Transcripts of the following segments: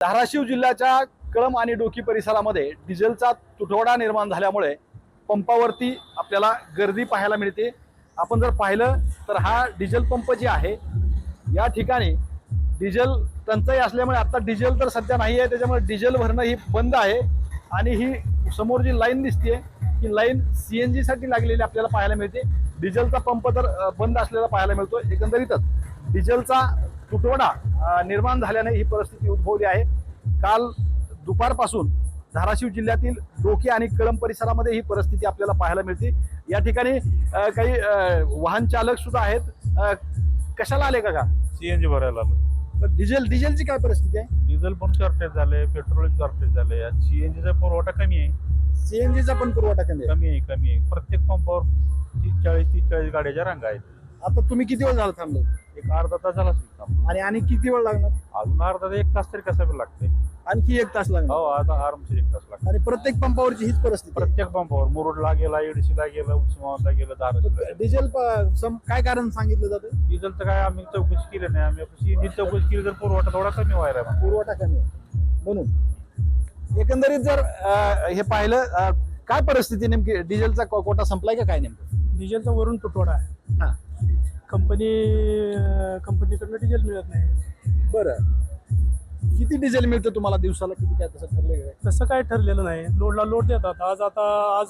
धाराशिव जिल्ह्याच्या कळंब आणि डोकी परिसरामध्ये डिझेलचा तुटवडा निर्माण झाल्यामुळे पंपावरती आपल्याला गर्दी पाहायला मिळते। आपण जर पाहिलं तर हा डिझेल पंप जे आहे या ठिकाणी डिझेल टंचाई असल्यामुळे आता डिझेल तर सध्या नाही आहे, त्याच्यामुळे डिझेल भरणं ही बंद आहे। आणि ही समोर जी लाईन दिसते ही लाईन CNG साठी लागलेली आपल्याला पाहायला मिळते। डिझेलचा पंप तर बंद असलेला पाहायला मिळतो। एकंदरीतच डिझेलचा तुटवडा निर्माण झाल्याने ही परिस्थिती उद्भवली आहे। काल दुपारपासून धाराशिव जिल्ह्यातील डोकी आणि कळंब परिसरामध्ये ही परिस्थिती आपल्याला पाहायला मिळते। या ठिकाणी काही वाहन चालक सुद्धा आहेत। कशाला आले का CNG भरायला आलो। डिझेलची काय परिस्थिती आहे? डिझेल पण शॉर्टेज झाले, पेट्रोल शॉर्टेज झाले, CNGचा पुरवठा कमी आहे। CNGचा पण पुरवठा कमी आहे। प्रत्येक पंपावर 30-40 गाड्याच्या रांगा आहेत। आता तुम्ही किती वेळ झाला थांबले? एक अर्धा तास झाला असेल। आणि किती वेळ लागणार? अजून अर्धा 1 तास तरी कसा लागते। आणखी 1 तास लागणार? हो, आता आरामशीर 1 तास लागतो। आणि प्रत्येक पंपावरची हीच परिस्थिती? प्रत्येक पंपावर मुरुडला गेला, EDCला गेला, उस्मानाबादला गेला, धाराशिवला। डिझेल काय कारण सांगितलं जातं? डिझेलचं काय आम्ही चौकशी केली नाही। आम्ही CNG चौकशी केली तर पुरवठा थोडा कमी व्हायला पाहिजे। पुरवठा कमी आहे म्हणून। एकंदरीत जर हे पाहिलं काय परिस्थिती नेमकी? डिझेलचा कोटा संपलाय का काय नेमकं? डिझेलचा वरून तुटवडा आहे। हा, कंपनीकडनं डिझेल मिळत नाही। बरं किती डिझेल मिळतं तुम्हाला दिवसाला? किती काय तसं ठरलं काय? तसं काय ठरलेलं नाही। लोडला लोड देतात। आज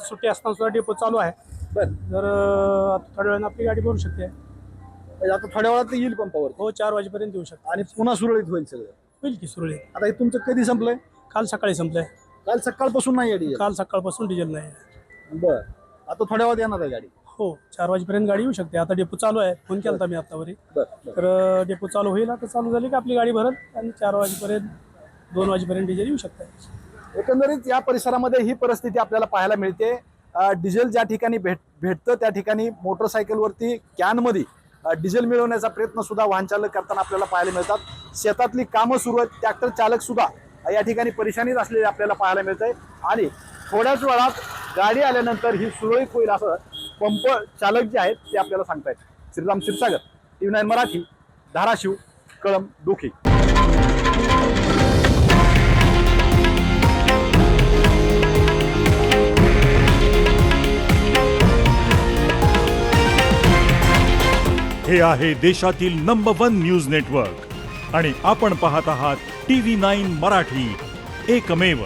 सुट्टी असताना सुद्धा डेपो चालू आहे। बरं, जर आता थोड्या वेळानं आपली गाडी भरू शकते। म्हणजे आता थोड्या वेळात येईल पंपावर हो, 4 वाजेपर्यंत येऊ शकते आणि पुन्हा सुरळीत होईल सगळं? होईल की सुरळीत। आता हे तुमचं कधी संपलंय? काल सकाळी संपलंय। काल सकाळपासून नाही आहे डिझेल? काल सकाळपासून डिझेल नाही। बरं, आता थोड्या वेळात येणार आहे गाडी? हो, 4 वाजेपर्यंत गाडी येऊ शकते। आता डेपो चालू आहे। फोन केला मी आतावरी। बरं, तर डेपो चालू होईल। आता चालू झाली की आपली गाडी भरत आणि 4 वाजेपर्यंत 2 वाजेपर्यंत डिझेल येऊ शकते। एकंदरीत या परिसरामध्ये ही परिस्थिती आपल्याला पाहायला मिळते। डिझेल ज्या ठिकाणी भेटतं त्या ठिकाणी मोटरसायकलवरती कॅनमध्ये डिझेल मिळवण्याचा प्रयत्न सुद्धा वाहन चालक करताना आपल्याला पाहायला मिळतात। शेतातली कामं सुरू आहेत, ट्रॅक्टर चालक सुद्धा या ठिकाणी परेशानीत असलेले आपल्याला पाहायला मिळतंय। आणि थोड्याच वेळात गाडी आल्यानंतर ही सुरळीत होईल असं पंप चालक जे आहेत ते आपल्याला सांगतायत। श्रीराम क्षीरसागर, TV9 मराठी, धाराशिव, कळंब, डोकी। हे आहे देशातील नंबर 1 न्यूज नेटवर्क आणि आपण पाहत आहात TV9 मराठी, एकमेव।